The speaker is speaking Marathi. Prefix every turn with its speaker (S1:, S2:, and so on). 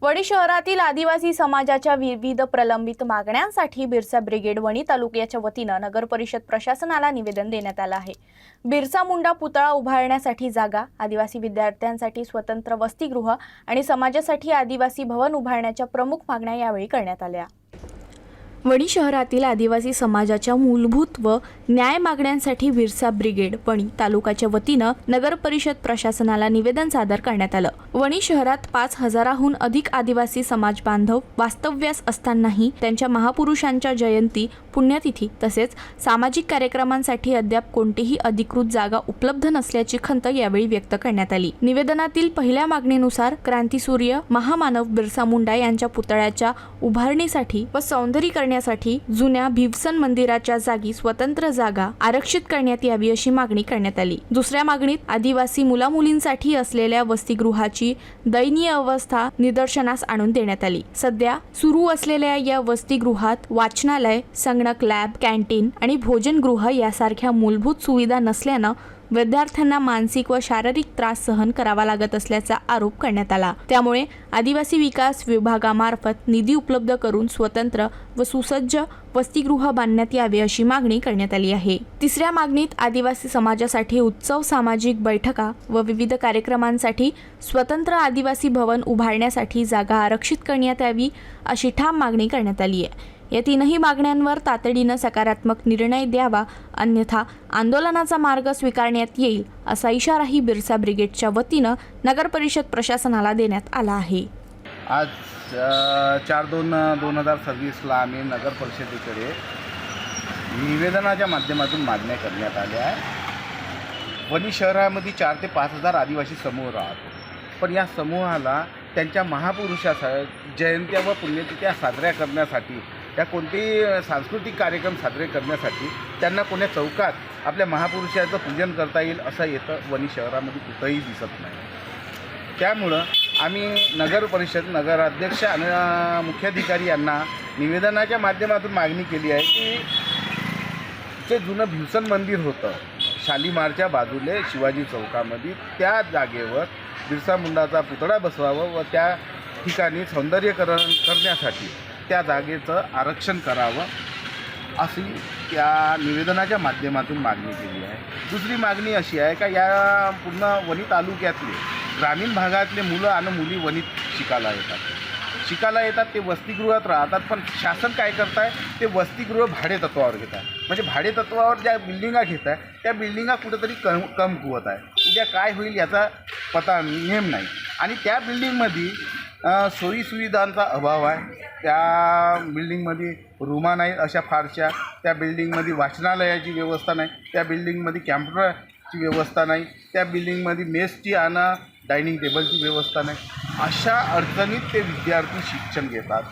S1: वणी शहरातील आदिवासी समाजाच्या विविध प्रलंबित मागण्यांसाठी बिरसा ब्रिगेड वणी तालुक्याच्या वतीनं नगर परिषद प्रशासनाला निवेदन देण्यात आलं आहे। बिरसा मुंडा पुतळा उभारण्यासाठी जागा, आदिवासी विद्यार्थ्यांसाठी स्वतंत्र वसतिगृह आणि समाजासाठी आदिवासी भवन उभारण्याच्या प्रमुख मागण्या यावेळी करण्यात आल्या। वणी शहरातील आदिवासी समाजाच्या मूलभूत व न्याय मागण्यांसाठी बिरसा ब्रिगेड वणी तालुक्याच्या वतीनं नगर परिषद प्रशासनाला निवेदन सादर करण्यात आलं। वणी शहरात 5,000हून अधिक आदिवासी समाज बांधव वास्तव्यास असतानाही त्यांच्या महापुरुषांच्या जयंती, पुण्यतिथी तसेच सामाजिक कार्यक्रमांसाठी अद्याप कोणतीही अधिकृत जागा उपलब्ध नसल्याची खंत यावेळी व्यक्त करण्यात आली। निवेदनातील पहिल्या मागणीनुसार क्रांतीसूर्य महामानव बिरसा मुंडा यांच्या पुतळ्याच्या उभारणीसाठी व सौंदर्यीकरणासाठी जुन्या भिवसन मंदिराच्या जागी स्वतंत्र जागा आरक्षित करण्यात यावी अशी मागणी करण्यात आली। दुसऱ्या मागणीत आदिवासी मुलामुलींसाठी असलेल्या वसतिगृहाची दयनीय अवस्था निदर्शनास आणून देण्यात आली। सध्या सुरू असलेल्या या वसतिगृहात वाचनालय, संगणक लॅब, कॅन्टीन आणि भोजनगृह यासारख्या मूलभूत सुविधा नसल्यानं विद्यार्थ्यांना मानसिक व शारीरिक त्रास सहन करावा लागत असल्याचा आरोप करण्यात आला। त्यामुळे आदिवासी विकास विभागामार्फत निधी उपलब्ध करून स्वतंत्र व सुसज्ज वसतिगृह बांधण्यात यावे अशी मागणी करण्यात आली आहे। तिसऱ्या मागणीत आदिवासी समाजासाठी उत्सव, सामाजिक बैठका व विविध कार्यक्रमांसाठी स्वतंत्र आदिवासी भवन उभारण्यासाठी जागा आरक्षित करण्यात यावी अशी ठाम मागणी करण्यात आली आहे। या तीनही मागण्यांवर तातडीनं सकारात्मक निर्णय द्यावा, अन्यथा आंदोलनाचा मार्ग स्वीकारण्यात येईल असा इशाराही बिरसा ब्रिगेडच्या वतीनं नगर परिषद प्रशासनाला देण्यात आला आहे।
S2: आज 4/2/2026 आम्ही नगर परिषदेकडे निवेदनाच्या माध्यमातून मागण्या करण्यात आल्या आहे। वणी शहरामध्ये 4 ते 5,000 आदिवासी समूह राहतो, पण या समूहाला त्यांच्या महापुरुषाच्या जयंत्या व पुण्यतिथ्या साजऱ्या करण्यासाठी, या कोणतेही सांस्कृतिक कार्यक्रम साजरे करण्यासाठी त्यांना कोण्या चौकात आपल्या महापुरुषाचं पूजन करता येईल असं येतं वणी शहरामध्ये कुठंही दिसत नाही। त्यामुळं आम्ही नगर परिषद, नगराध्यक्ष आणि मुख्याधिकारी यांना निवेदनाच्या माध्यमातून मागणी केली आहे की जे जुनं भिवसन मंदिर होतं शालीमारच्या बाजूले शिवाजी चौकामध्ये, त्या जागेवर बिरसा मुंडाचा पुतळा बसवावं व त्या ठिकाणी सौंदर्यीकरण करण्यासाठी त्या जागेचं आरक्षण करावं अशी त्या निवेदनाच्या माध्यमातून मागणी केली आहे। दुसरी मागणी अशी आहे का या पूर्ण वणी तालुक्यातले ग्रामीण भागातले मुलं आणि मुली वणीत शिकायला येतात, ते वसतिगृहात राहतात, पण शासन काय करत आहे, ते वसतिगृह भाडेतत्वावर घेत आहे। म्हणजे भाडेतत्वावर ज्या बिल्डिंगा घेत आहे त्या बिल्डिंगा कुठेतरी कमकुवत आहे। उद्या काय होईल याचा पता नेम नाही आणि त्या बिल्डिंगमध्ये सोयीसुविधांचा अभाव आहे। त्या बिल्डिंगमध्ये रूमा नाहीत अशा फारशा, त्या बिल्डिंगमध्ये वाचनालयाची व्यवस्था नाही, त्या बिल्डिंगमध्ये कॅम्प्युटरची व्यवस्था नाही, त्या बिल्डिंगमध्ये मेसची आणि डायनिंग टेबलची व्यवस्था नाही। अशा अडचणीत ते विद्यार्थी शिक्षण घेतात।